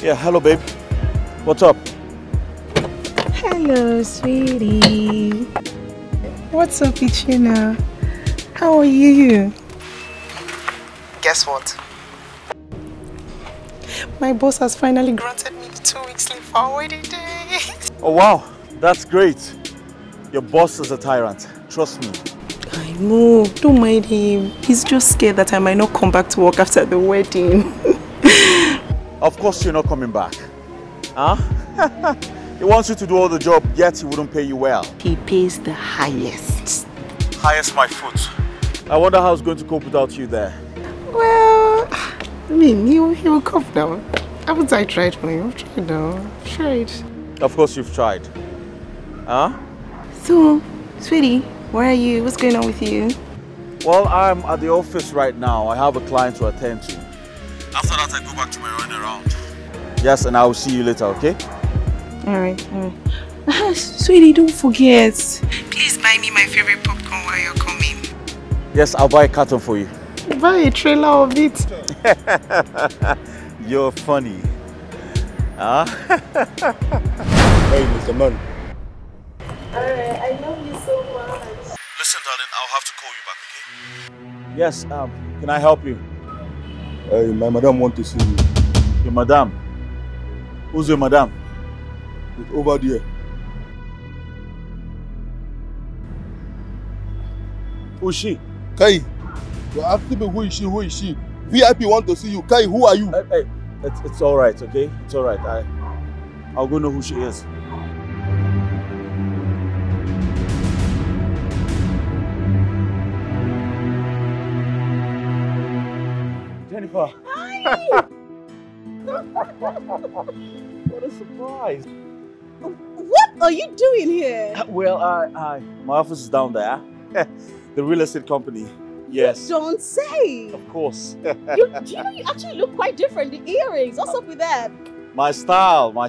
Yeah, hello, babe. What's up? Hello, sweetie. What's up, Ichina? How are you? Guess what? My boss has finally granted me 2 weeks leave for our wedding day. Oh, wow. That's great. Your boss is a tyrant. Trust me. I know. Don't mind him. He's just scared that I might not come back to work after the wedding. Of course you're not coming back. Huh? He wants you to do all the job, yet he wouldn't pay you well. He pays the highest. Highest my foot. I wonder how he's going to cope without you there. Well, I mean, he will cope down. Haven't I tried for him? I've tried now. I've tried. Of course you've tried. Huh? So, sweetie, where are you? What's going on with you? Well, I'm at the office right now. I have a client to attend to. After that, I go back to my running around. Yes, and I will see you later, okay? Alright. Sweetie, don't forget. Please buy me my favorite popcorn while you're coming. Yes, I'll buy a carton for you. Buy a trailer of it. You're funny. Huh? Hey, Mr. Man. Alright, I love you so much. Listen, darling, I'll have to call you back, okay? Yes, can I help you? Hey, my madam wants to see you. Your madam? Who's your madam? It's over there. Who's she? Kai, you're asking me who is she, who is she? VIP want to see you. Kai, who are you? Hey, it's all right, okay? It's all right. I'll go know who she is. Jennifer. Hi! What a surprise. What are you doing here? Well, my office is down there. The real estate company. Yes. Don't say. Of course. You know, you actually look quite different. The earrings, what's up with that? My style, you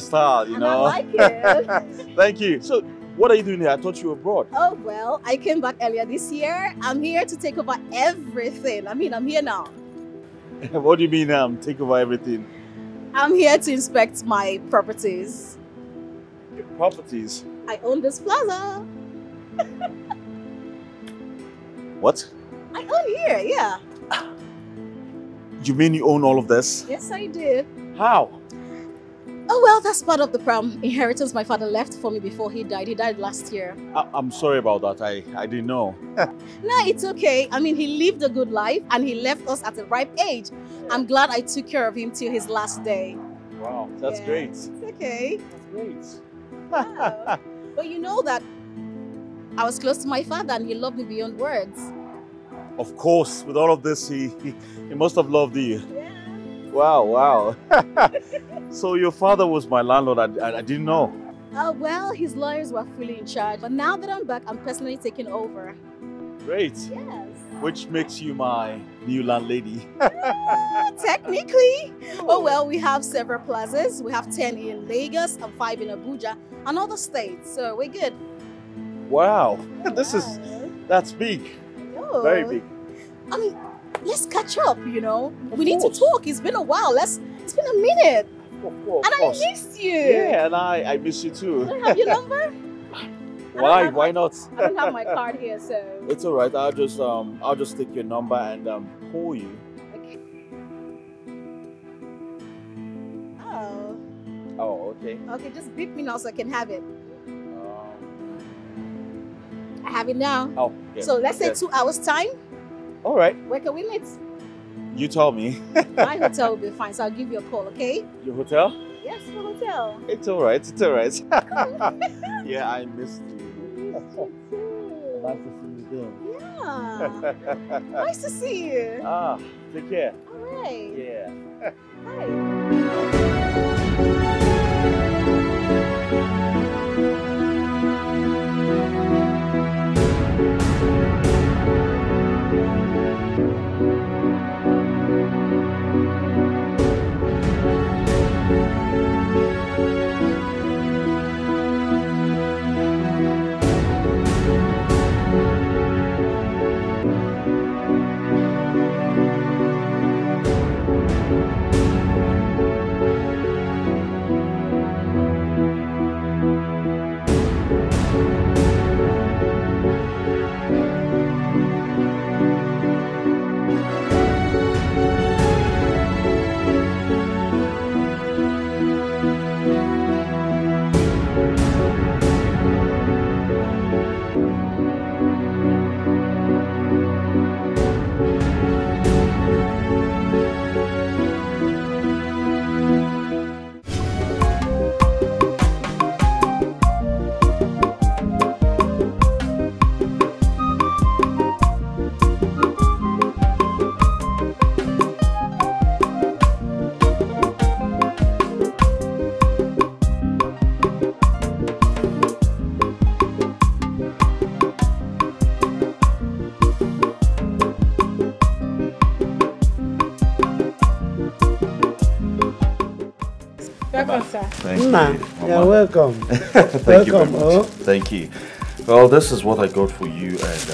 and know. I like it. Thank you. So, what are you doing here? I thought you were abroad. Oh, well, I came back earlier this year. I'm here to take over everything. I mean, I'm here now. What do you mean, take over everything? I'm here to inspect my properties. Your properties? I own this plaza. What? I own here, yeah. You mean you own all of this? Yes, I did. How? Oh, well, that's part of the inheritance my father left for me before he died. He died last year. I'm sorry about that. I didn't know. No, it's okay. I mean, he lived a good life and he left us at a ripe age. I'm glad I took care of him till his last day. Wow, that's great. It's okay. That's great. Wow. But you know that I was close to my father and he loved me beyond words. Of course, with all of this, he must have loved you. Yeah. Wow. So your father was my landlord. I didn't know. Well, his lawyers were fully in charge. But now that I'm back, I'm personally taking over. Great. Yes. Which makes you my new landlady. Technically. Oh, well, we have several plazas. We have 10 in Lagos and 5 in Abuja and other states. So we're good. Wow. That's big. Oh. Very big. I mean, let's catch up, you know. We need to talk. It's been a while. It's been a minute. Of course. And I missed you. Yeah, and I miss you too. I don't have your number. Why? Why not? I don't have my card here, so. It's all right. I'll just take your number and call you. Okay. Oh. Oh, okay. Okay, just beep me now so I can have it. I have it now. Oh, yeah. So let's say 2 hours time. All right. Where can we meet? You tell me. My hotel will be fine, so I'll give you a call, okay? Your hotel? Yes, the hotel. It's all right. It's all right. Yeah, I missed you. Nice to see you again. Yeah. Nice to see you. Take care. All right. Yeah. Bye. Thank you. You're welcome. Thank you very much. Oh. Thank you. Well, this is what I got for you and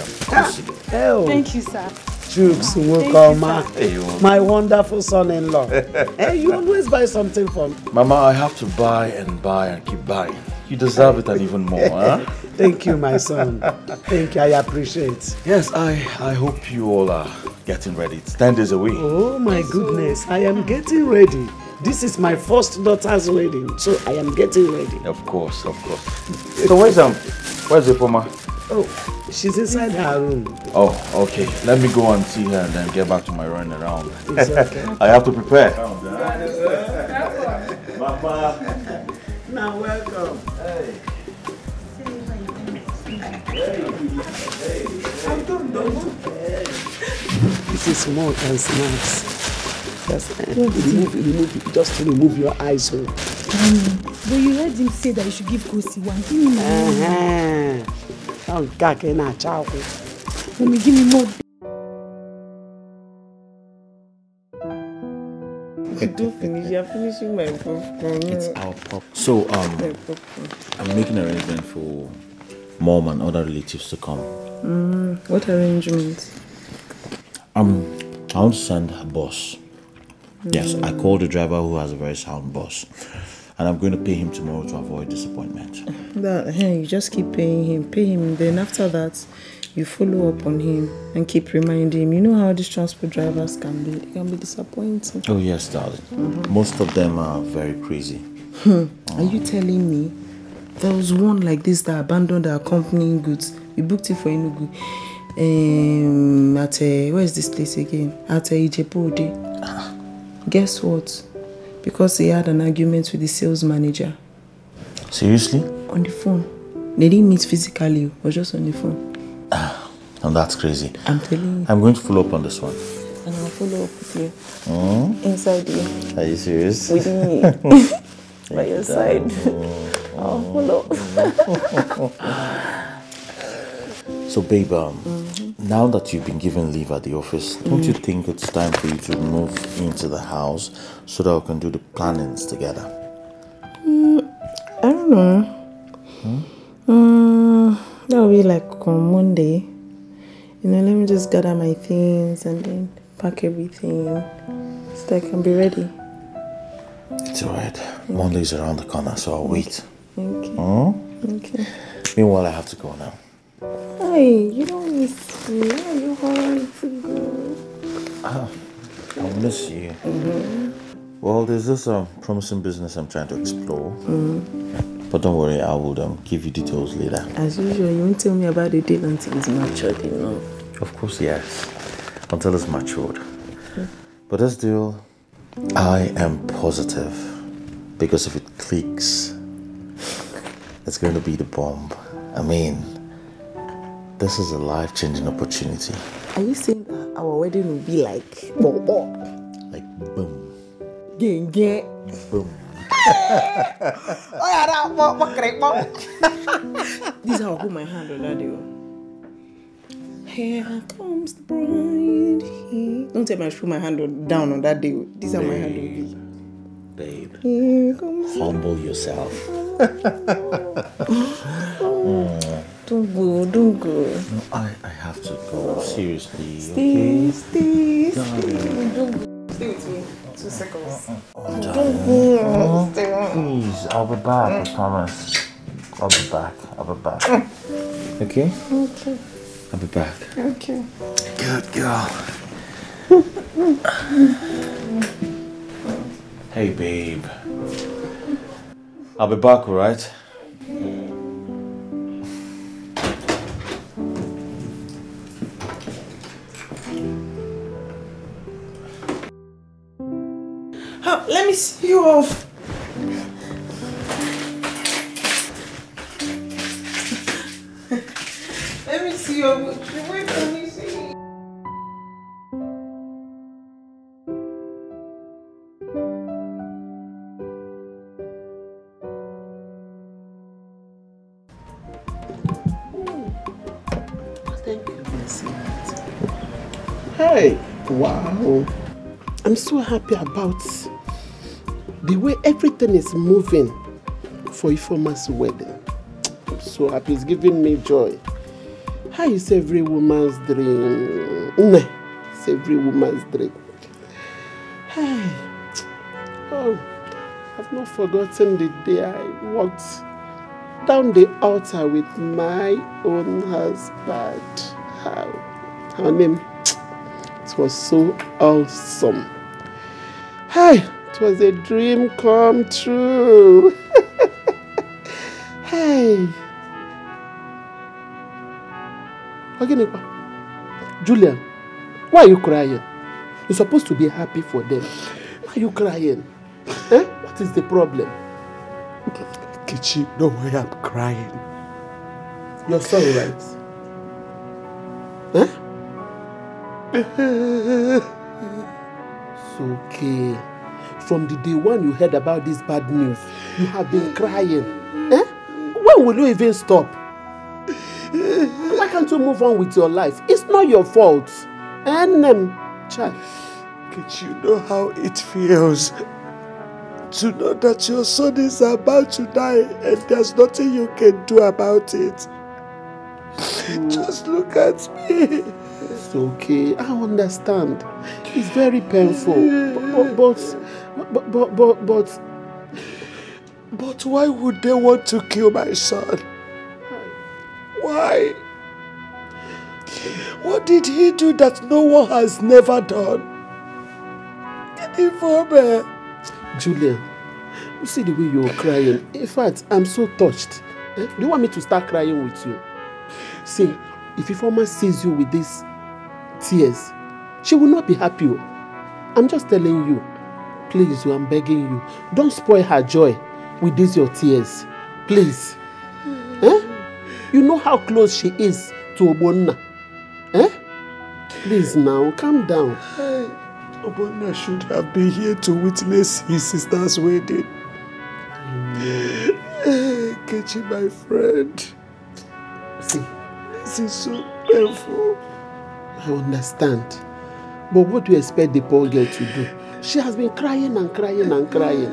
Oh. Thank you, sir. Chooks, welcome, Hey, my wonderful son-in-law. Hey, you always buy something for me. Mama, I have to buy and keep buying. You deserve it and even more, huh? Thank you, my son. Thank you, I appreciate. Yes, I hope you all are getting ready. It's 10 days away. Oh my goodness, I am getting ready. This is my first daughter's wedding, so I am getting ready. Of course, of course. So where's the Poma? Oh, she's inside her room. Oh, okay. Let me go and see her and then get back to my running around. It's okay. I have to prepare. Mama. Now welcome. Hey. This is more than snacks. Just remove your eyes. But you heard him say that you should give Kosi one. Give me more. Give me more. Don't finish. You're finishing my popcorn. It's our pop. So I'm making an arrangement for mom and other relatives to come. What arrangements? I want to send a bus. Yes, I called the driver who has a very sound bus. And I'm going to pay him tomorrow to avoid disappointment. You just keep paying him. Then after that, you follow up on him and keep reminding him. You know how these transport drivers can be. They can be disappointing. Oh yes, darling. Most of them are very crazy. Are you telling me there was one like this that abandoned our company goods? We booked it for Enugu. Where is this place again? At Ijepode. Guess what? Because he had an argument with the sales manager. Seriously? On the phone. They didn't meet physically, it was just on the phone. And that's crazy. I'm telling you. I'm going to follow up on this one. And I'll follow up with you. Inside you. Are you serious? With me. By your side. I'll follow up. So babe, now that you've been given leave at the office, don't you think it's time for you to move into the house so that we can do the plannings together? I don't know. That'll be like on Monday. Let me just gather my things and then pack everything so that I can be ready. It's alright. Monday's around the corner, so I'll wait. Okay. Okay. Meanwhile, I have to go now. Hey, you don't miss me. Are you hungry to go? I'll miss you. Well, there's this promising business I'm trying to explore. But don't worry, I will give you details later. As usual, you won't tell me about the deal until it's matured, you know. Of course, yes. Until it's matured. But this deal, I am positive. Because if it clicks, it's going to be the bomb. I mean, this is a life-changing opportunity. Are you saying that our wedding will be like boom? Like boom. Boom. This is how I put my hand on that deal. Here comes the bride. Don't tell me I should put my hand down on that deal. This is how my hand will be. Babe, Here comes humble yourself. Don't go. No, I have to go. Seriously. Stay. Darling. Don't go. Stay with me. 2 seconds. Don't go. Please, I'll be back, I promise. I'll be back. Okay? Okay. I'll be back. Okay. Good girl. Hey, babe. I'll be back, alright? Let me see you off. Let me see you off. Wait, let me see. Hey, wow. I'm so happy about the way everything is moving for Ifeoma's wedding. I'm so happy. It's giving me joy. How is every woman's dream? It's every woman's dream. Hey. Oh, I've not forgotten the day I walked down the altar with my own husband. Her name. It was so awesome. Hey, it was a dream come true. Hey. Julian, why are you crying? You're supposed to be happy for them. Why are you crying? Eh? What is the problem? Kichi, no way I'm crying. You're sorry, right? Huh? It's okay. From the day one you heard about this bad news, you have been crying. Eh? When will you even stop? Why can't you move on with your life? It's not your fault. And child, Kichi, you know how it feels to know that your son is about to die and there's nothing you can do about it. Just look at me. It's okay. I understand. It's very painful. But why would they want to kill my son? Why? What did he do that no one has never done? Julian, you see the way you're crying. In fact, I'm so touched. Do you want me to start crying with you? See, if Ifeoma sees you with these tears, she will not be happy. I'm just telling you. Please, I'm begging you. Don't spoil her joy with these your tears. Please. You know how close she is to Obonna. Please now, calm down. Obonna should have been here to witness his sister's wedding. Kechi, my friend. See, this is so painful. I understand. But what do you expect the poor girl to do? She has been crying and crying and crying.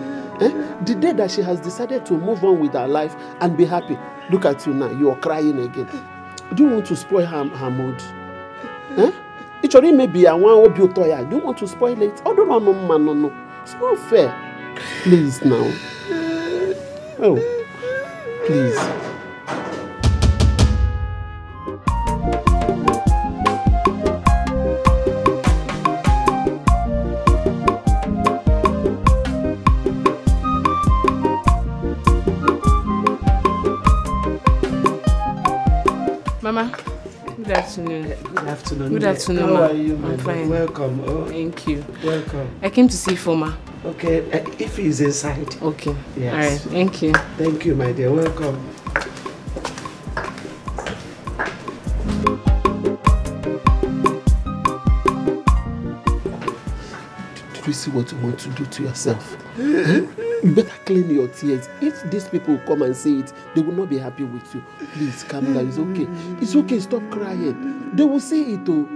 The day that she has decided to move on with her life and be happy, look at you now, you are crying again. Do you want to spoil her mood? It already may be a one of your toy. Do you want to spoil it? Oh, no. It's not fair. Please now. Oh, please. Mama, good afternoon. Good afternoon. Good afternoon, How are you, I'm fine. Welcome. Oh, thank you. welcome. I came to see Ifeoma. Okay, if he's inside. Okay. Yes. All right. Thank you. Thank you, my dear. Welcome. Did you see what you want to do to yourself? You better clean your tears. If these people come and say it, they will not be happy with you. Please calm down. It's okay. It's okay. Stop crying. They will see it too.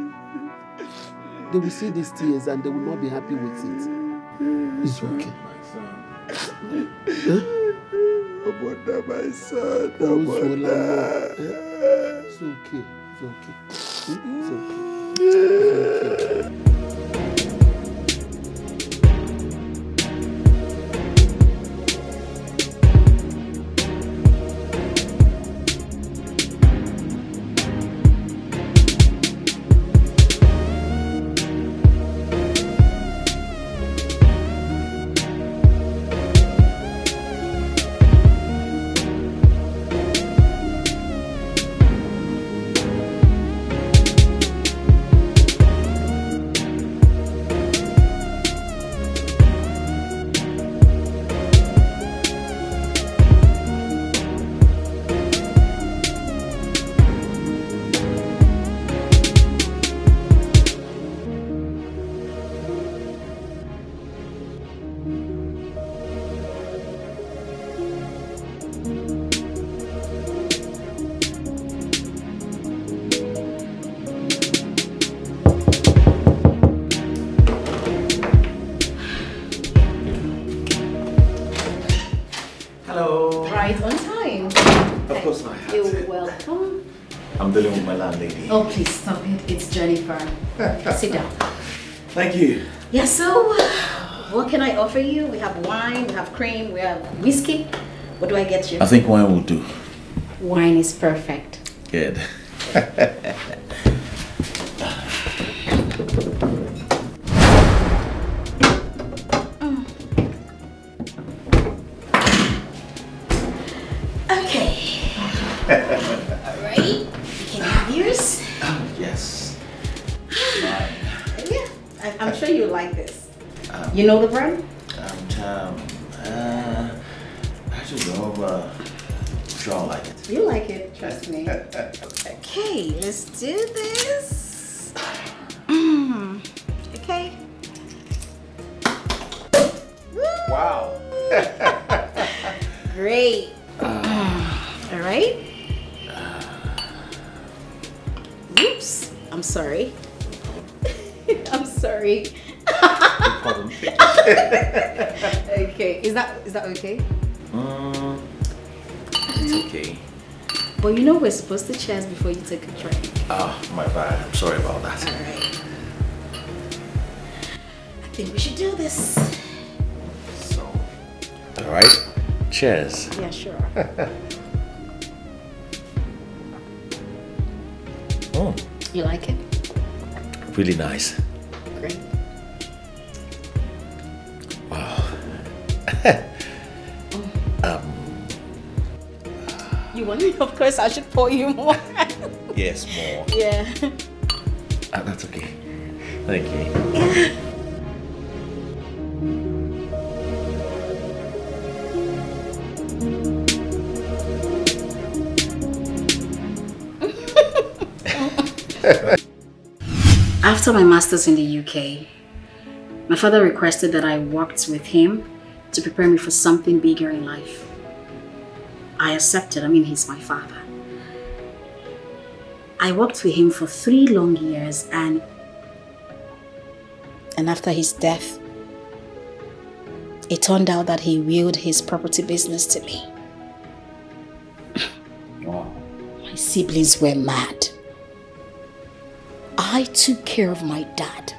They will see these tears and they will not be happy with it. It's okay. Obonna, my son. It's okay. It's okay. It's okay. It's okay. Hello. Right on time. Of course I have You're to. welcome. I'm dealing with my landlady. Oh, please stop it. It's Jennifer. Sit down. Thank you. Yeah, so what can I offer you? We have wine, we have cream, we have whiskey. What do I get you? I think wine will do. Wine is perfect. Good. Okay. Alright. You can have yours. Yes. Yeah. I'm sure you like this. You know the brand? I just know, sure I like it. You like it, trust me. Okay, let's do this. Okay. Wow. Great. All right. Oops. I'm sorry. I'm sorry. Okay. Is that okay? It's okay. But you know we're supposed to cheers before you take a drink. Oh, my bad. I'm sorry about that. All right. I think we should do this. So, all right. Cheers. Yeah, sure. Oh, You like it? really nice. Great. Wow. You want me? Of course, I should pour you more. Yes, more. Yeah. That's okay. Thank you. After my master's in the UK, my father requested that I worked with him to prepare me for something bigger in life. I accepted. I mean, he's my father. I worked with him for 3 long years, and after his death, it turned out that he willed his property business to me. Wow. My siblings were mad. I took care of my dad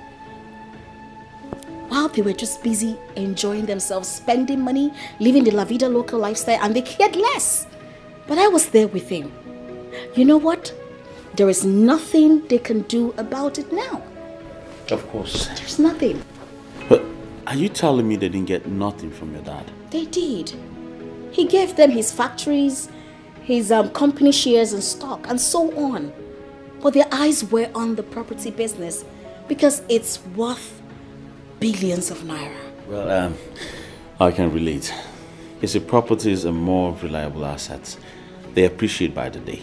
while they were just busy enjoying themselves, spending money, living the La Vida Loca lifestyle, and they cared less. But I was there with him. You know what? There is nothing they can do about it now. Of course. There's nothing. But are you telling me they didn't get nothing from your dad? They did. He gave them his factories, his company shares and stock, and so on. But their eyes were on the property business because it's worth billions of naira. Well, I can relate. You see, properties are more reliable assets. They appreciate by the day.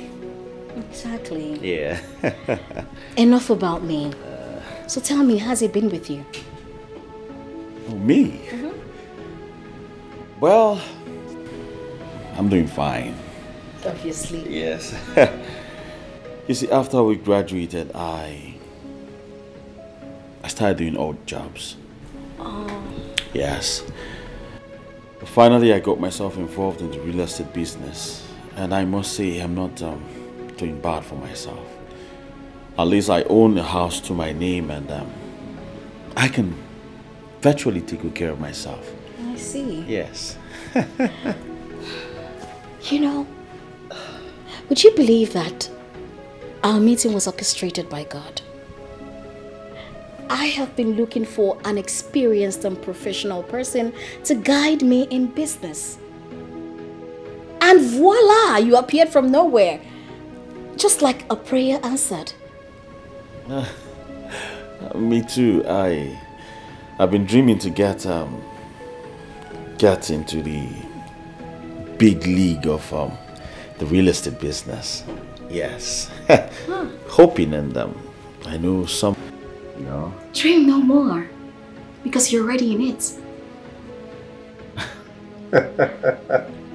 Exactly. Yeah. Enough about me. So tell me, how's it been with you? Oh, me? Well, I'm doing fine. Obviously. Yes. You see, after we graduated, I started doing odd jobs. Oh. Yes. Finally, I got myself involved in the real estate business. And I must say, I'm not doing bad for myself. At least I own a house to my name, and I can virtually take good care of myself. I see. Yes. You know, would you believe that our meeting was orchestrated by God? I have been looking for an experienced and professional person to guide me in business. And voila, you appeared from nowhere. Just like a prayer answered. Me too. I've been dreaming to get into the big league of the real estate business. Yes. Hoping, and I know some. You know. Dream no more, because you're already in it.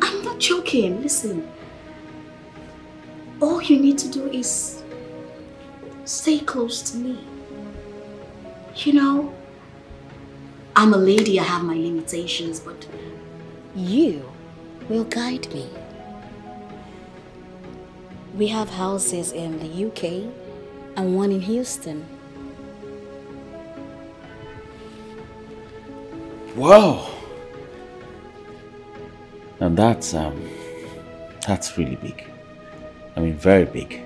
I'm not joking. Listen. All you need to do is stay close to me. You know, I'm a lady, I have my limitations, but you will guide me. We have houses in the UK and one in Houston. Wow. And that's really big. I mean, very big.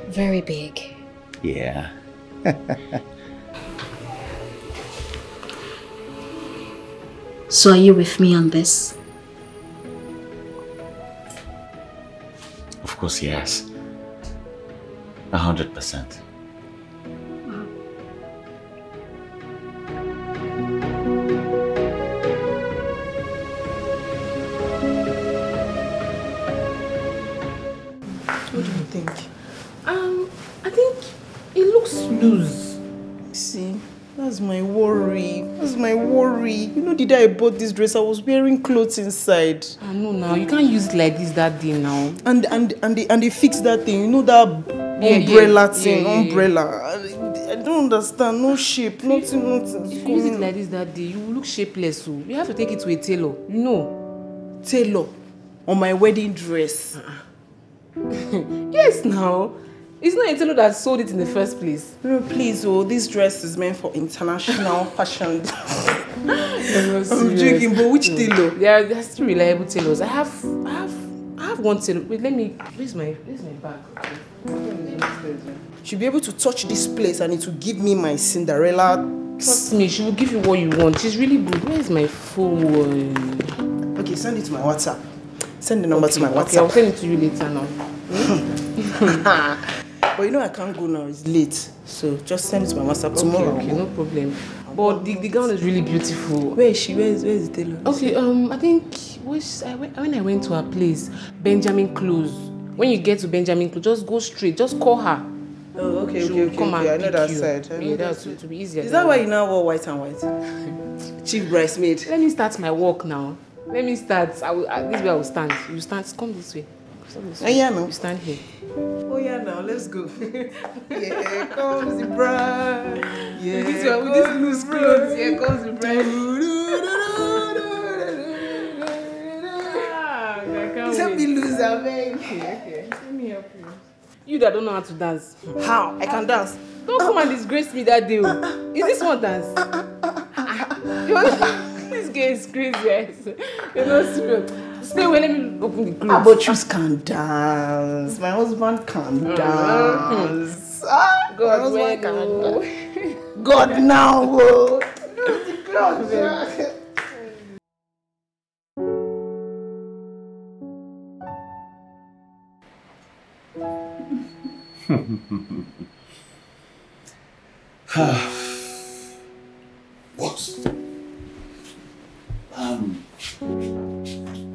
Very big. Yeah. So are you with me on this? Of course, yes. 100%. What do you think? I think it looks loose. See, that's my worry. That's my worry. You know, the day I bought this dress, I was wearing clothes inside. I know now. You can't use it like this that day now. And they fixed that thing. You know that umbrella thing. Umbrella. I don't understand. No shape. Nothing. If you use it like this that day, you will look shapeless. So you have to take it to a tailor. You know. Tailor on my wedding dress. Yes, now. It's not a tailor that sold it in the first place. No, please, this dress is meant for international fashion. I'm joking, but which tailor? There are still reliable tailors. I have one tailor. Wait, where's my bag? She'll be able to touch this place and it will give me my Cinderella. Trust me, she will give you what you want. She's really good. Where's my phone? Okay, send it to my WhatsApp. Send the number to my WhatsApp. Okay, I'll send it to you later now. But you know I can't go now, it's late. So just send it to my WhatsApp tomorrow. Okay, no problem. But the gown is really beautiful. Where is she? Where is the tailor? Okay, I think when I went to her place, Benjamin Close. When you get to Benjamin Close, just go straight, just call her. Oh, okay. I know that side. Yeah, that's to be easier. Is that why you now wore white and white? Chief bridesmaid. Let me start my walk now. Let me start. This way I will stand. You stand. Come this way. Yeah, no. You stand here. Oh yeah, now let's go. Here comes the bride. Yeah, this one with these loose clothes. Here comes the bride. Let me lose her, baby. Okay. Let me help you. You that don't know how to dance. How? I can dance. Don't come and disgrace me that day. Is this one dance? This guy is crazy. You're not serious. Stay away, let me open the clothes. But you can dance. My husband can dance. God, where can God now. Lose the clothes. What?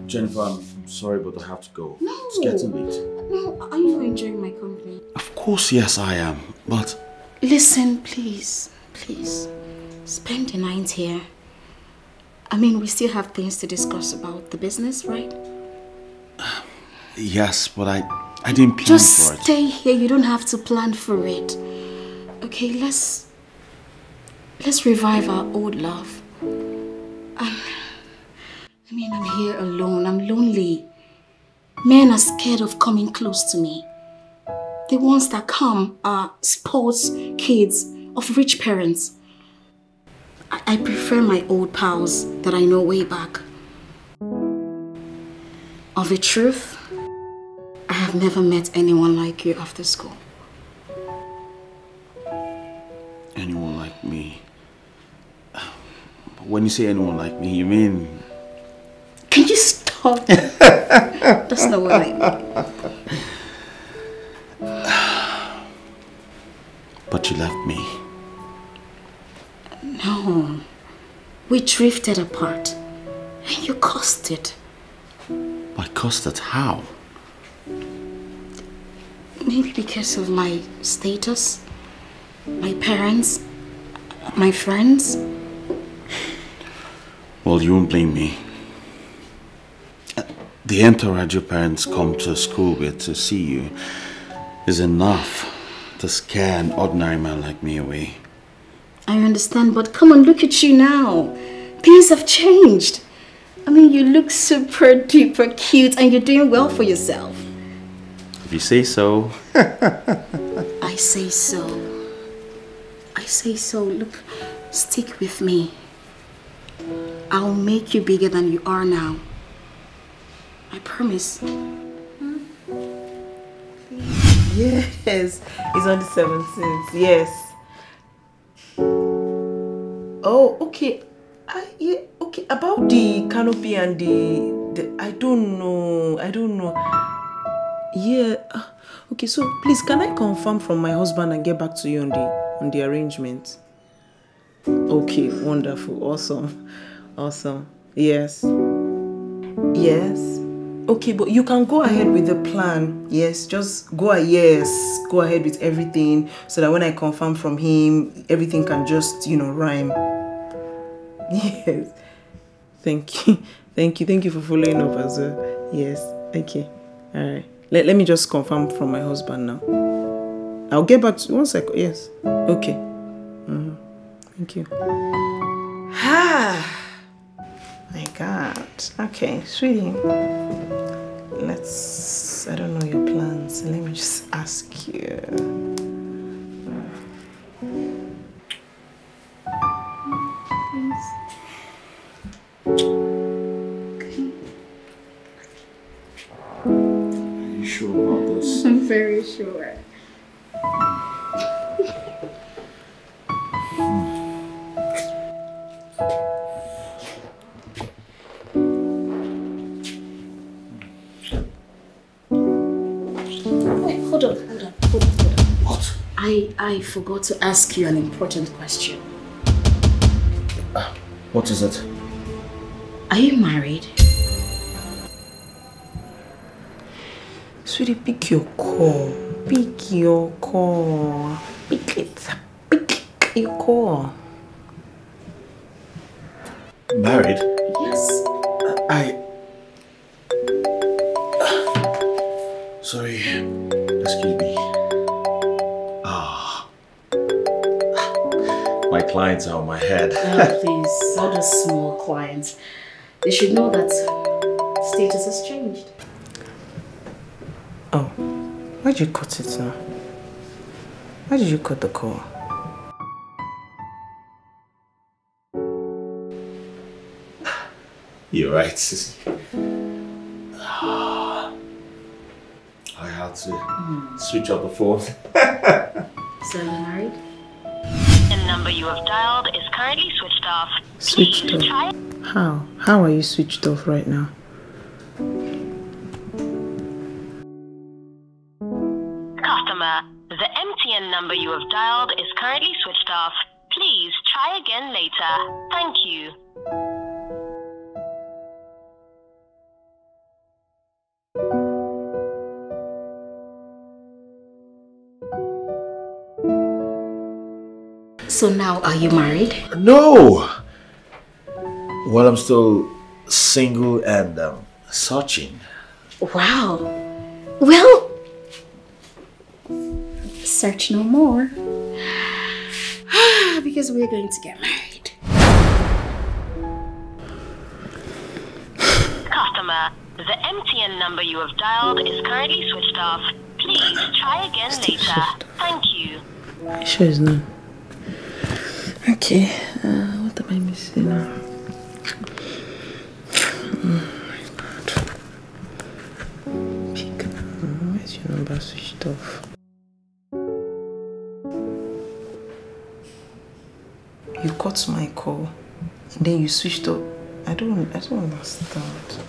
Jennifer, I'm sorry, but I have to go. No. It's getting late. No, are you not enjoying my company? Of course, yes, I am. But listen, please. Spend the night here. I mean, we still have things to discuss about the business, right? Yes, but I didn't plan Just for it. stay here. You don't have to plan for it. Okay, let's revive our old love. I'm here alone. I'm lonely. Men are scared of coming close to me. The ones that come are sports kids of rich parents. I prefer my old pals that I know way back. Of the truth, I have never met anyone like you after school. Anyone like me? When you say anyone like me, you mean... Can you stop? That's not what I mean. But you left me. No. We drifted apart. And you caused it. I caused it? How? Maybe because of my status, my parents, my friends. Well, you won't blame me. The entourage your parents come to school with to see you is enough to scare an ordinary man like me away. I understand, but come on, look at you now. Things have changed. I mean, you look super duper cute and you're doing well for yourself. If you say so. I say so. I say so. Look, stick with me. I'll make you bigger than you are now. I promise. Yes, it's on the 17th. Yes. Oh, okay. Yeah, okay. About the canopy and the I don't know. Yeah. Okay, so please, can I confirm from my husband and get back to you on the arrangement? Okay, wonderful, awesome. Yes. Okay, but you can go ahead with the plan. Yes, just go ahead with everything so that when I confirm from him, everything can just, rhyme. Yes. Thank you for following up as well. Yes. Okay. All right. Let me just confirm from my husband now. I'll get back to you. 1 second. Yes. Okay. Thank you. My God. Okay, sweetie. I don't know your plans. Let me just ask you. Are you sure about this? I'm very sure. Wait, hold on. What? I forgot to ask you an important question. What is it? Are you married? Sweetie, pick your call. Pick your call. Pick it. Pick your call. Married? Yes. Sorry. Excuse me. My clients are on my head. Please, all those small clients. They should know that status has changed. Oh, why'd you cut it now? Why did you cut the call? You're right, Sissy. I had to switch off the phone. So you're married? The number you have dialed is currently switched off. Switched off? How? How are you switched off right now? Customer, the MTN number you have dialed is currently switched off. Please try again later. Thank you. So now, are you married? No! Well, I'm still single and searching. Wow. Well, search no more. Because we're going to get married. Customer, the MTN number you have dialed is currently switched off. Please try again later. Thank you. Are you sure it's not? Okay, what am I missing now? Oh my God. Pick. Where's your number switched off? You cut my call, and then you switched off. I don't understand.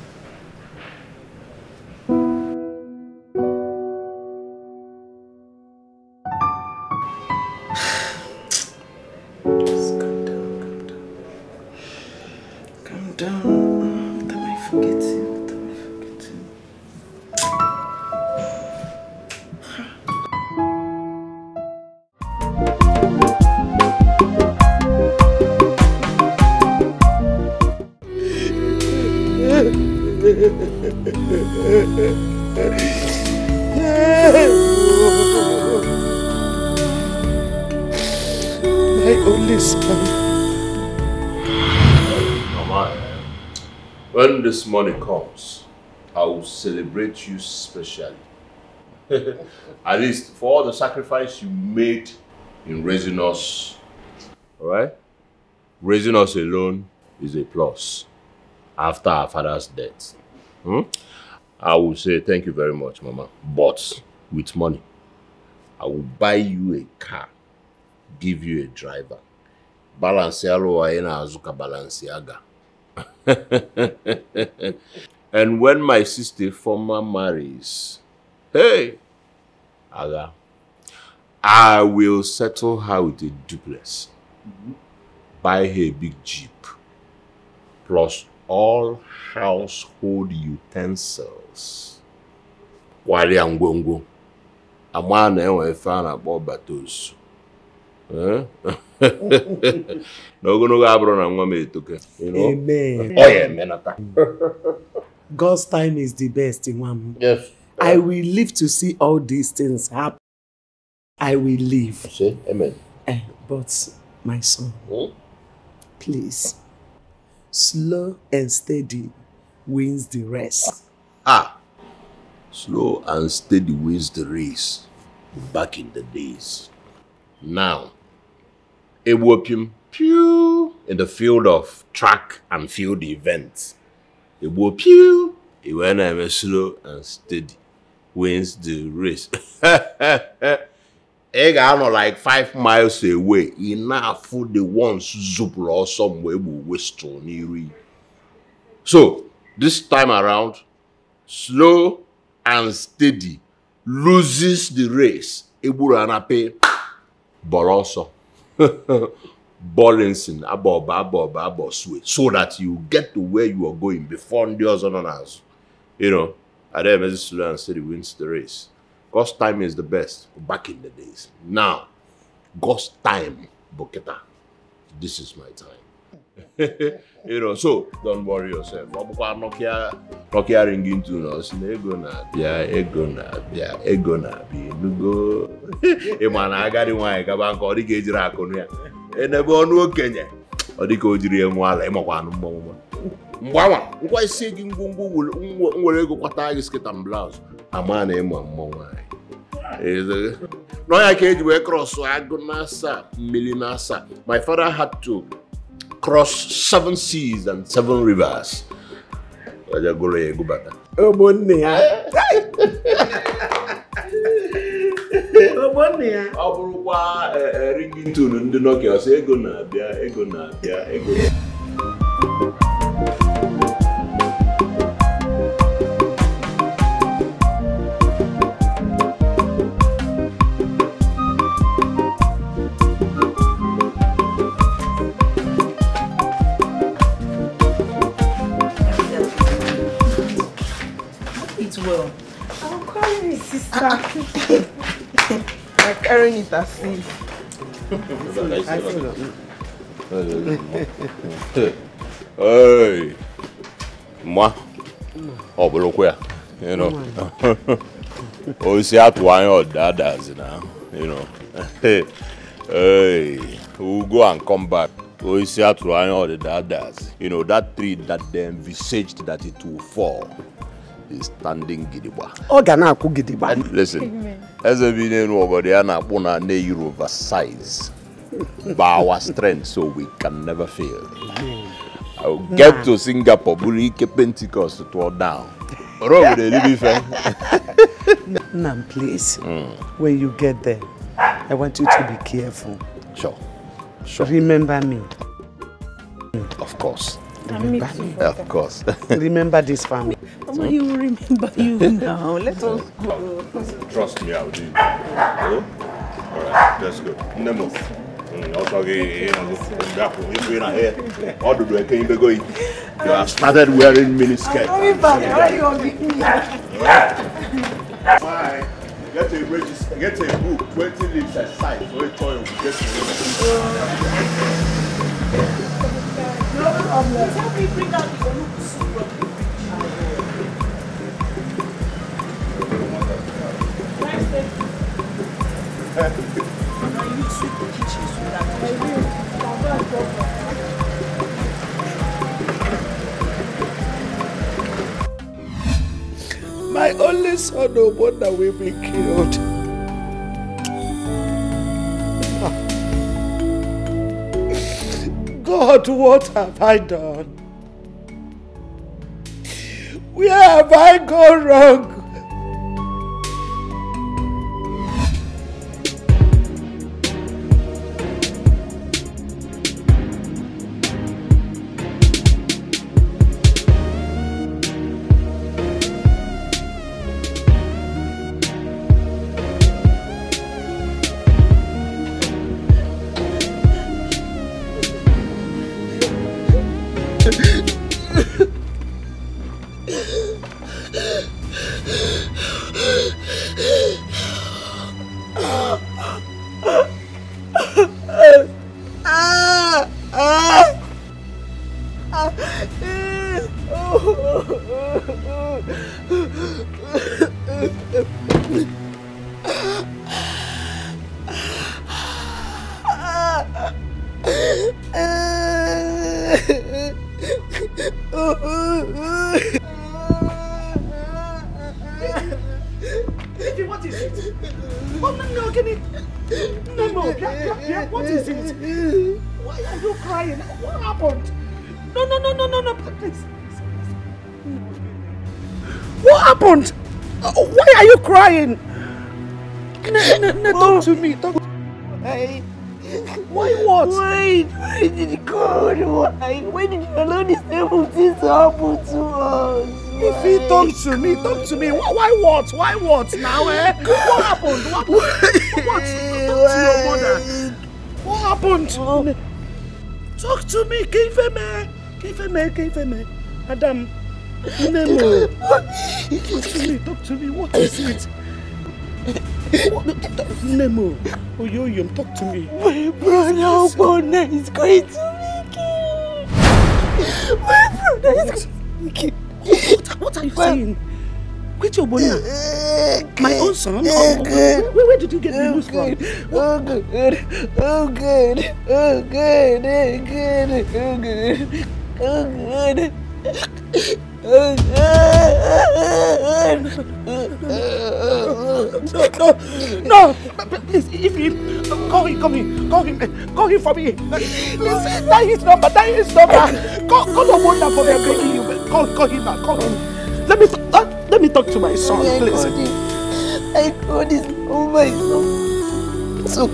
When this money comes, I will celebrate you specially. At least for all the sacrifice you made in raising us. Alright? Raising us alone is a plus. After our father's death. I will say thank you very much, Mama. But with money, I will buy you a car, give you a driver. Balenciaga. And when my sister former marries, hey, Aga, I will settle her with a duplex. Buy her a big Jeep. Plus all household utensils. Wali Angongo. A man a fan about battles. No gonna go abroad and want me to, you know. Amen. Oh yeah, man. God's time is the best in one. Yes. I will live to see all these things happen. I will live. Say amen. But my son, please, slow and steady wins the race. Slow and steady wins the race. Back in the days. Now, Ewopium, pew, in the field of track and field events. Ewopium, when I'm slow and steady, wins the race. I'm like 5 miles away. Enough for the ones zupro or somewhere will waste on. So, this time around, slow and steady loses the race. Eburanape. But also balancing about sway so that you get to where you are going before the others. You know, and then Mrs. Slow and Steady wins the race. God's time is the best back in the days. Now, God's time, Boketa. This is my time. You know, so don't worry yourself. Nokia ringing to us. Ego na bia. Nugo. Emana agadi wan ka ban ko dike jira akonu ya. Enebe onu okenye. Odike ojiri enwala imakwa anu mmomma. Mgbawa, ngwa isi gi ngwongwo nwere ego kwata gi skit and blouse. Amana emo mmomma. No ya ka eji we cross agunasa, milinasa. My father had to cross 7 seas and 7 rivers. Ringing tune the Nokia say ego na bia. Well, I'm calling you sister. I'm carrying it as if. Hey, moi, oh, but look where, you know. Oh, see how to iron dadas now, you know. Hey, we'll go and come back. Oh, see how to iron all the dadas. You know that tree that they envisaged that it will fall. Is standing gidiba. Gidiba. Listen, as a Billionaire over there, na euro oversize by our strength, so we can never fail. I will get to Singapore, Burike Pentecost to all down. Nam, please, when you get there, I want you to be careful. Sure. Remember me. Of course. Remember me. Of course. Remember this family. Mama, you will remember you now. Let us go. Trust me, I'll do it. Oh? Alright, let's go. Nemo. You have started wearing miniskirts. Fine. Get a book, 20 leaves aside, so a toy will get to No problem. Help me bring out the soup. My only son, no wonder will be killed. God, what have I done? Where have I gone wrong? What is it? Oh, no, can it? No, Pia, what is it? Why are you crying? What happened? No, please. What happened? Why are you crying? No, talk to me. Hey. Why what? Why did God? Why did you allow this terrible thing to happen to us? If he talk to me. Why what? Now, eh? What happened? What? Talk to your mother. What happened? Talk to me. Kifeme. Adam. Nemo. Talk to me. What is it? Nemo. Oyoyom, talk to me. My brother Obona is going to be killed. My brother is going to be killed. What are you saying? Quit Obona. My own son? Where did you get the news from? Oh good. No, please, if you call him for me. Please, that is number. Call Obona for me, I'm begging you. Call him now, call him. Let me talk to my son, please. I called his my son. So,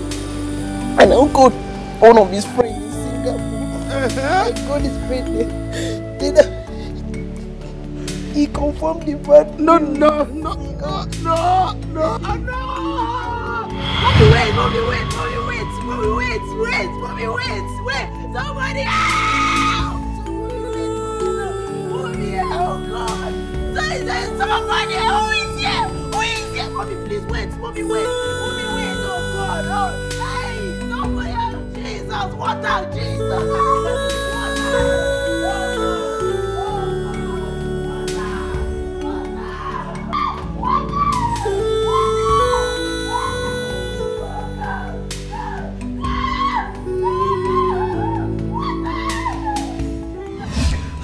and I called one of his friends in Singapore. I called his friend. He confirmed the bad. No. Wait. Somebody help! Oh God! Somebody, who is here? Mommy, please wait. Mommy, wait. Oh God! Oh, hey! Somebody help! Jesus! Water! Jesus!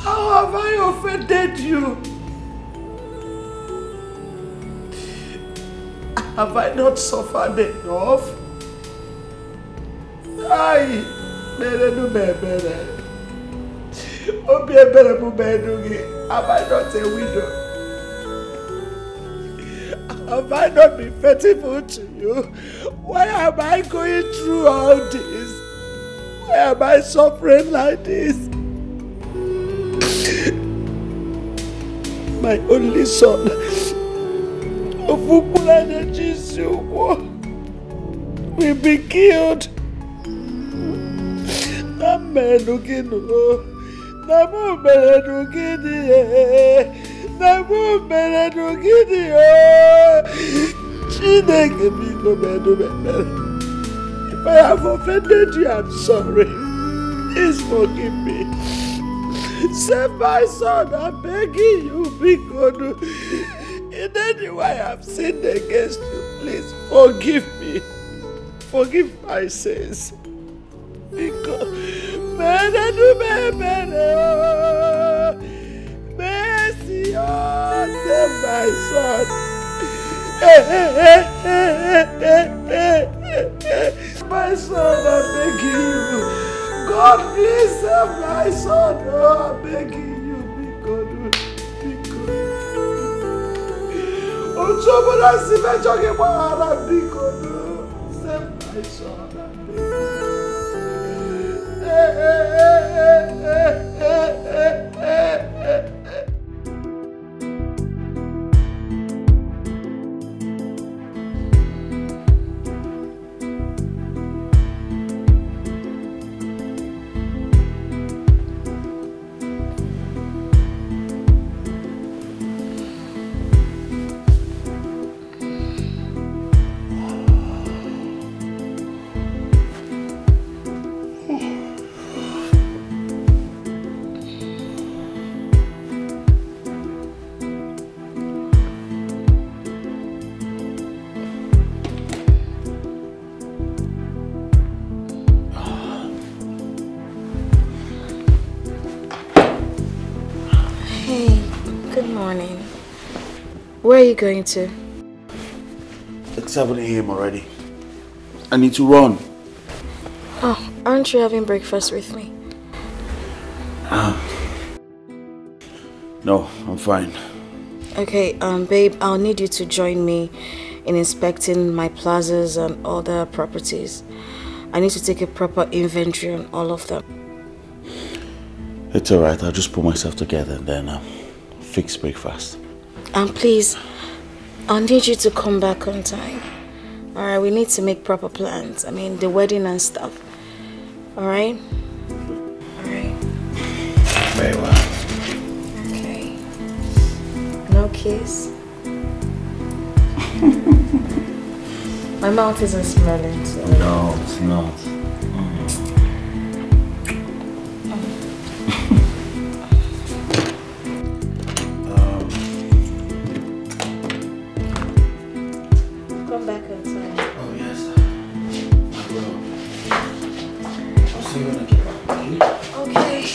How have I offended you? Have I not suffered enough? Ay, better. Have I not a widow? Have I not been faithful to you? Why am I going through all this? Why am I suffering like this? My only son, will be killed. If I have offended you, I'm sorry. Please forgive me. Save my son, I'm begging you, be good. In any way I have sinned against you, please forgive me. Forgive my sins. Because mercy, save my son. My son, I'm begging you. God, please save my son. Oh, I'm begging you. Be good. Be good. Oh, trouble, I see my jogging bar. Be good. Save my son. I'm Where are you going to? It's 7 AM already. I need to run. Oh, aren't you having breakfast with me? No, I'm fine. Okay, babe, I'll need you to join me in inspecting my plazas and other properties. I need to take a proper inventory on all of them. It's alright, I'll just put myself together and then fix breakfast. And please, I'll need you to come back on time. Alright, we need to make proper plans. I mean, the wedding and stuff. Alright? Alright. Very well. Okay. No kiss? My mouth isn't smelling, so... No, it's not. Come back on time. Oh, yes. I will. I'll see you when I get back. Okay.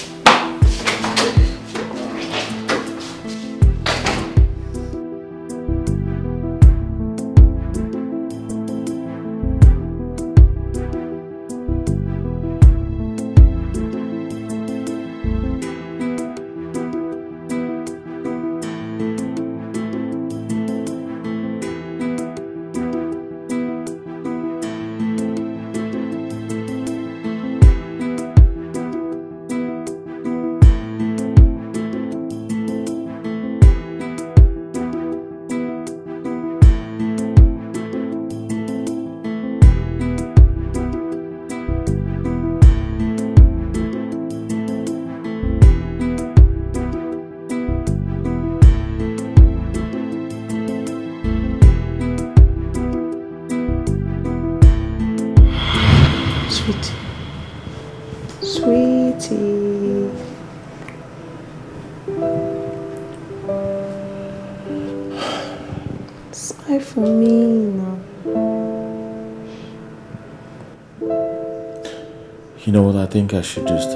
Sweetie. Smile for me now. You know what? I think I should just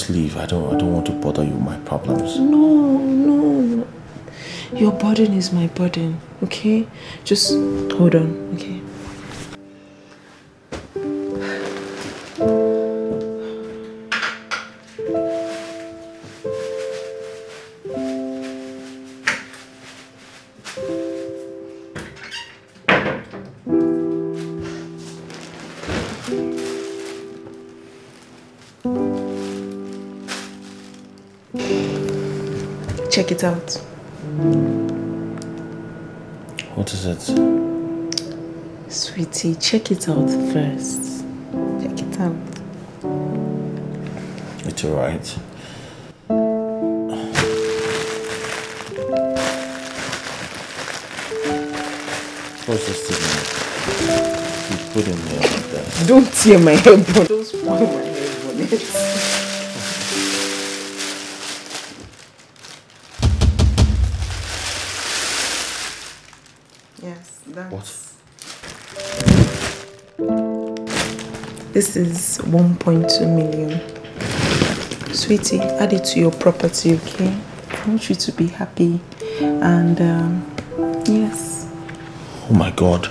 leave. I don't want to bother you with my problems. No. Your burden is my burden, okay? Just hold on, okay? Check it out. What is it? Sweetie, check it out first. Check it out. It's alright. What's this thing? You put in here like that. Don't tear my hair bonnet. Don't spoil my hair bonnet. Yes, that's... What? This is 1.2 million. Sweetie, add it to your property, okay? I want you to be happy. And yes. Oh my God.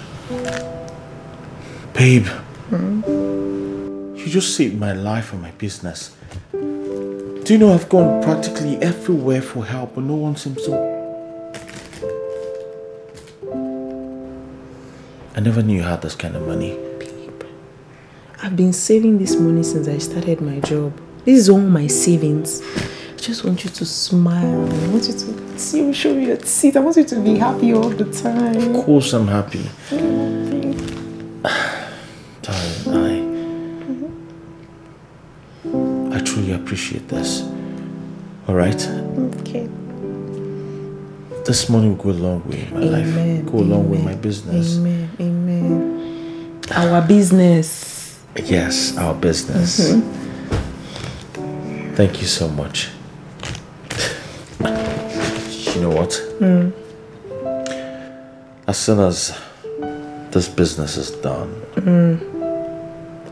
Babe. You just saved my life and my business. Do you know I've gone practically everywhere for help, but no one seems to... I never knew you had this kind of money. Babe, I've been saving this money since I started my job. This is all my savings. I just want you to smile. I want you to see, show me your teeth. I want you to be happy all the time. Of course I'm happy. Darling, I truly appreciate this. Alright? Okay. This money will go a long way in my life. Go a long way in my business. Amen. Amen. Our business. Yes, our business. Thank you so much. You know what? As soon as this business is done,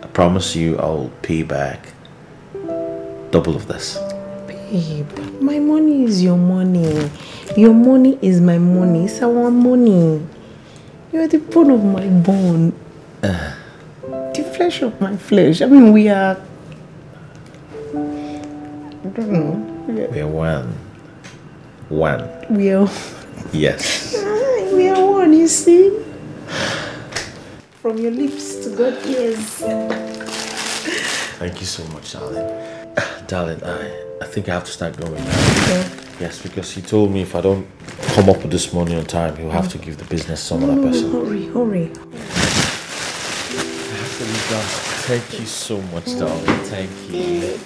I promise you I'll pay back double of this. Babe, my money is your money. Your money is my money. It's our money. You're the bone of my bone. The flesh of my flesh. I mean, we are... I don't know. We are one. One. We are... Yes. We are one, you see? From your lips to God's ears. Thank you so much, darling. Darling, I think I have to start going now. Okay. Yes, because he told me if I don't come up with this money on time, he'll have to give the business to some other person. Hurry. I have to leave now. Thank you so much, darling. Thank you.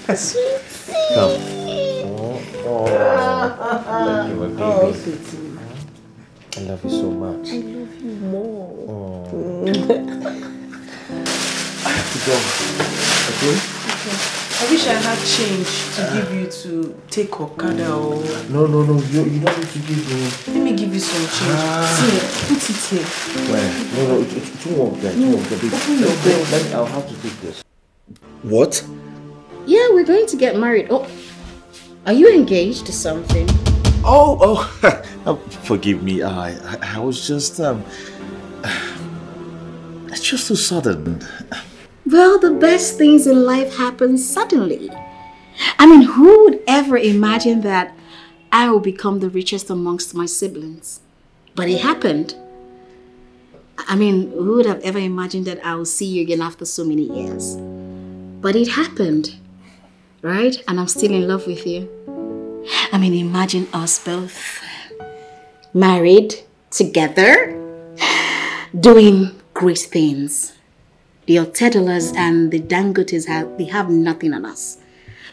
Come. Oh. Thank you, my baby. I love you so much. I love you more. I have to go. Okay? I wish I had change to give you to take Okada or... No. You don't need to give me. Let me give you some change. See, put it here. Where? No, it won't work there. I'll have to take this. What? Yeah, we're going to get married. Oh, are you engaged to something? Oh, forgive me. I was just it's just so sudden. Well, the best things in life happen suddenly. I mean, who would ever imagine that I will become the richest amongst my siblings? But it happened. I mean, who would have ever imagined that I will see you again after so many years? But it happened, right? And I'm still in love with you. I mean, imagine us both married, together, doing great things. The Otedolas and the Dangotes have nothing on us.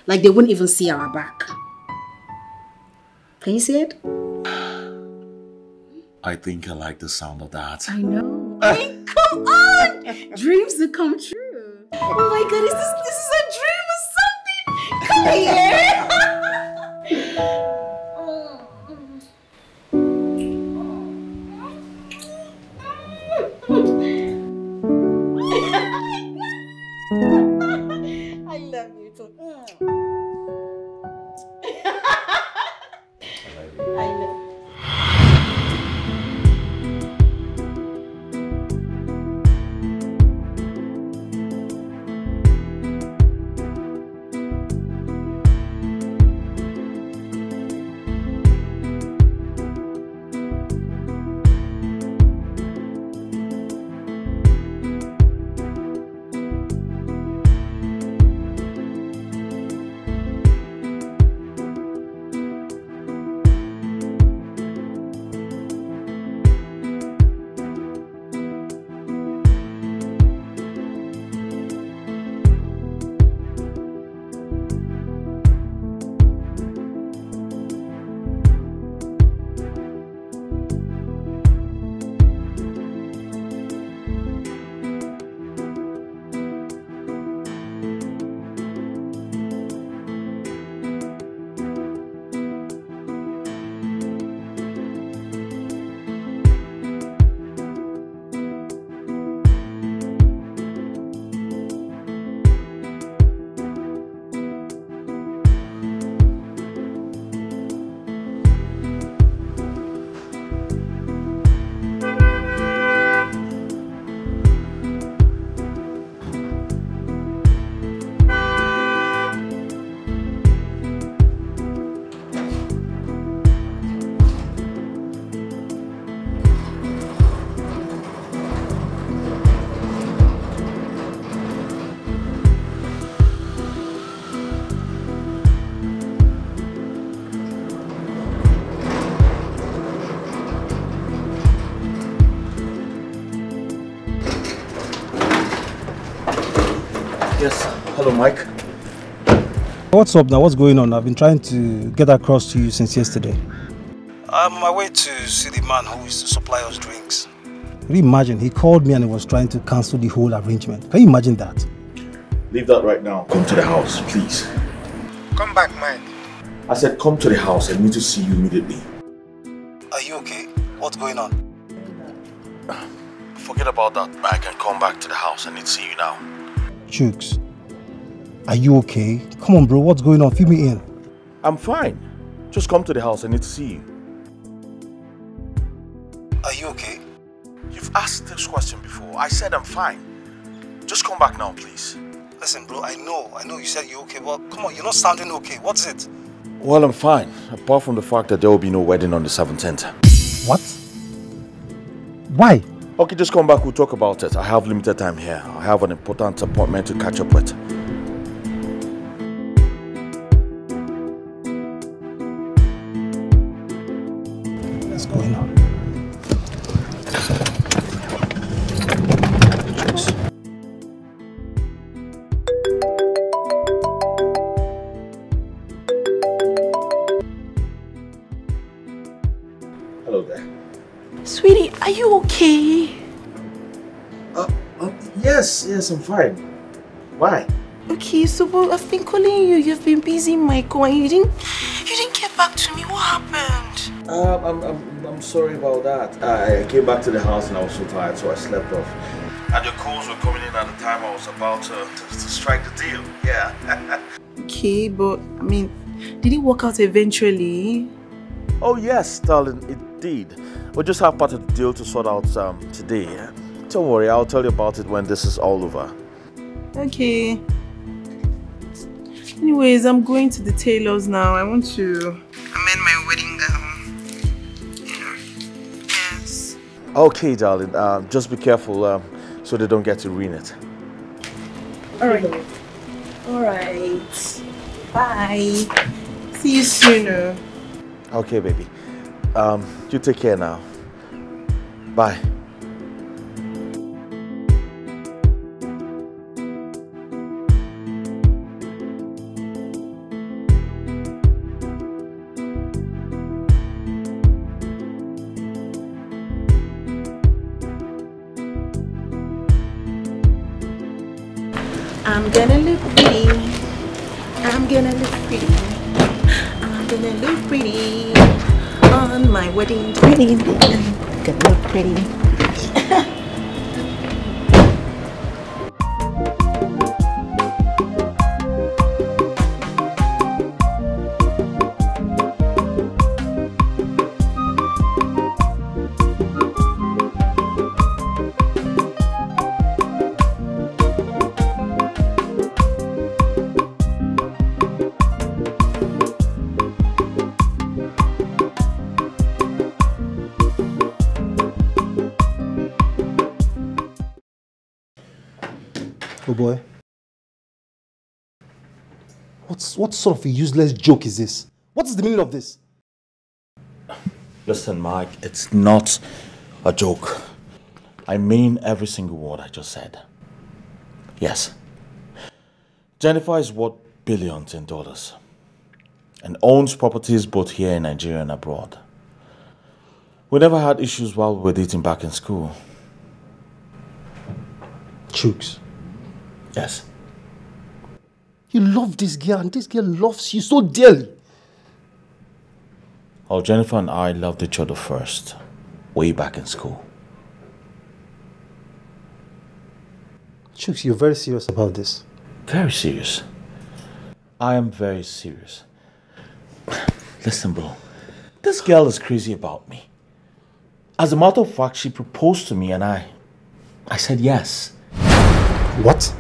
Like they wouldn't even see our back. Can you see it? I think I like the sound of that. I know. I mean, come on! Dreams do come true. Oh my God, this is a dream or something? Come here! I love you too. I love you. Yes. Hello, Mike. What's up now? What's going on? I've been trying to get across to you since yesterday. I'm on my way to see the man who is to supply us drinks. Can you imagine? He called me and he was trying to cancel the whole arrangement. Can you imagine that? Leave that right now. Come to the house, please. Come back, Mike. I said come to the house. I need to see you immediately. Are you okay? What's going on? Forget about that, Mike, and come back to the house. I need to see you now. Chooks, are you okay? Come on, bro. What's going on? Fill me in. I'm fine. Just come to the house. I need to see you. Are you okay? You've asked this question before. I said I'm fine. Just come back now, please. Listen, bro, I know you said you're okay, but come on, you're not sounding okay. What's it? Well, I'm fine. Apart from the fact that there will be no wedding on the 17th. What? Why? Okay, just come back. We'll talk about it. I have limited time here. I have an important appointment to catch up with. What's going on? Hello there. Sweetie, are you okay? Yes, I'm fine. Why? Okay, so but I've been calling you. You've been busy in my call and you didn't get back to me. What happened? I'm sorry about that. I came back to the house and I was so tired, so I slept off. And your calls were coming in at the time I was about to strike the deal. Yeah. Okay, but I mean, did it work out eventually? Oh yes, darling, it did. We'll just have part of the deal to sort out today. Don't worry, I'll tell you about it when this is all over. Okay. Anyways, I'm going to the tailor's now. I want to amend my wedding gown. Yes. Okay, darling. Just be careful so they don't get to ruin it. Alright. Alright. Bye. See you soon. Okay, baby. You take care now. Bye. I'm gonna look pretty. I'm gonna look pretty. I'm gonna look pretty on my wedding day. I'm gonna look pretty. Oh boy. What sort of a useless joke is this? What is the meaning of this? Listen, Mike, it's not a joke. I mean every single word I just said. Yes. Jennifer is worth billions in dollars and owns properties both here in Nigeria and abroad. We never had issues while we were dating back in school. Chooks. Yes. You love this girl and this girl loves you so dearly. Oh, Jennifer and I loved each other first, way back in school. Chooks, you're very serious about this. Very serious. I am very serious. Listen, bro. This girl is crazy about me. As a matter of fact, she proposed to me and I said yes. What?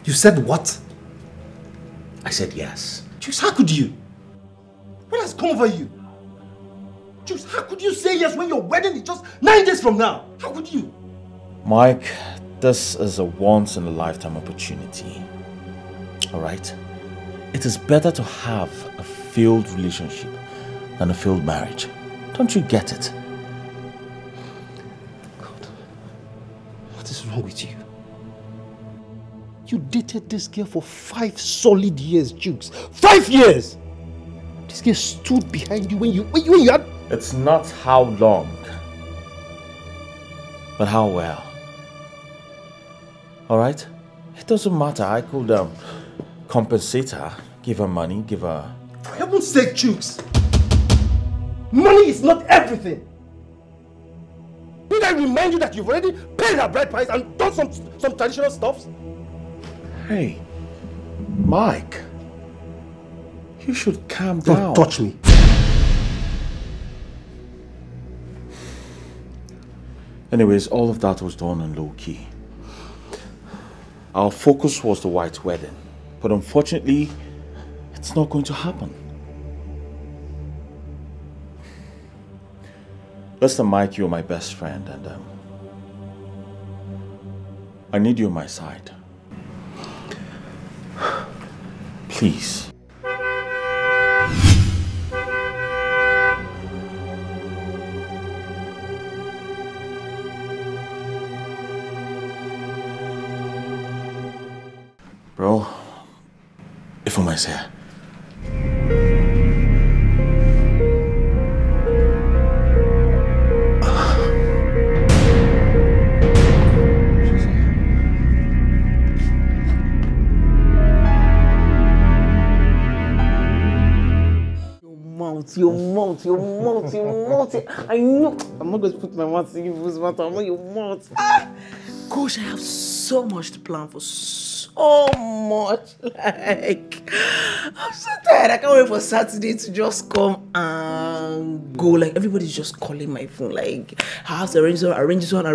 You said what? I said yes. Chooks, how could you? What has come over you? Chooks, how could you say yes when your wedding is just 9 days from now? How could you? Mike, this is a once-in-a-lifetime opportunity. Alright? It is better to have a failed relationship than a failed marriage. Don't you get it? God, what is wrong with you? You dated this girl for 5 solid years, Jukes. 5 years! This girl stood behind you when you had... It's not how long, but how well. Alright? It doesn't matter. I could compensate her, give her money, give her... For heaven's sake, Jukes! Money is not everything! Did I remind you that you've already paid her bride price and done some traditional stuffs? Hey, Mike, you should calm down. Don't touch me. Anyways, all of that was done on low key. Our focus was the white wedding, but unfortunately, it's not going to happen. Listen, Mike, you're my best friend, and I need you on my side. Please. Bro, if I'm here. Your mouth. I know. I'm not going to put my mouth in your mouth. I know your mouth. Gosh, I have so much to plan for. So much. Like, I'm so tired. I can't wait for Saturday to just come and go. Like, everybody's just calling my phone. Like, I have to arrange this one.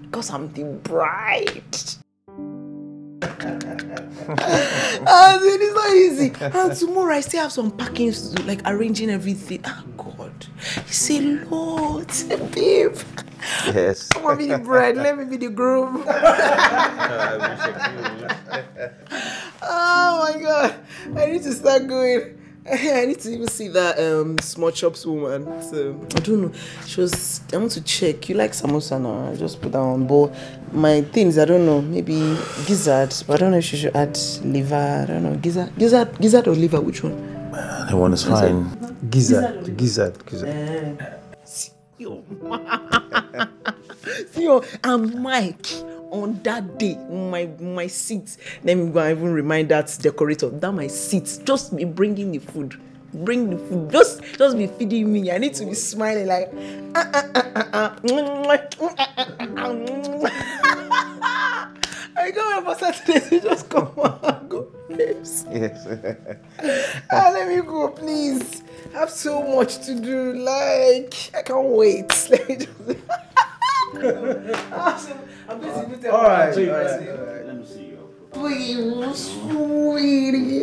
Because I'm the bride. It's not easy. And tomorrow I still have some packing to do, like arranging everything. Oh God, it's a lot, babe. Yes. Come on, be the bride. Let me be the groom. Oh my God, I need to start going. I need to even see that small chops woman. So I don't know. I want to check. You like samosa now? I just put that on. But my things, I don't know. Maybe gizzard. But I don't know if she should add liver. I don't know. Gizzard or liver? Which one? The one is fine. Gizzard. See, I'm Mike. On that day, my seat, let me go and even remind that decorator that my seat, just be bringing the food. Bring the food. Just be feeding me. I need to be smiling like I go for Saturday to just come on, go. Yes. Let me go, please. I have so much to do. Like, I can't wait. Let me just... I'm going to do all right. Let me see you. Please, sweetie.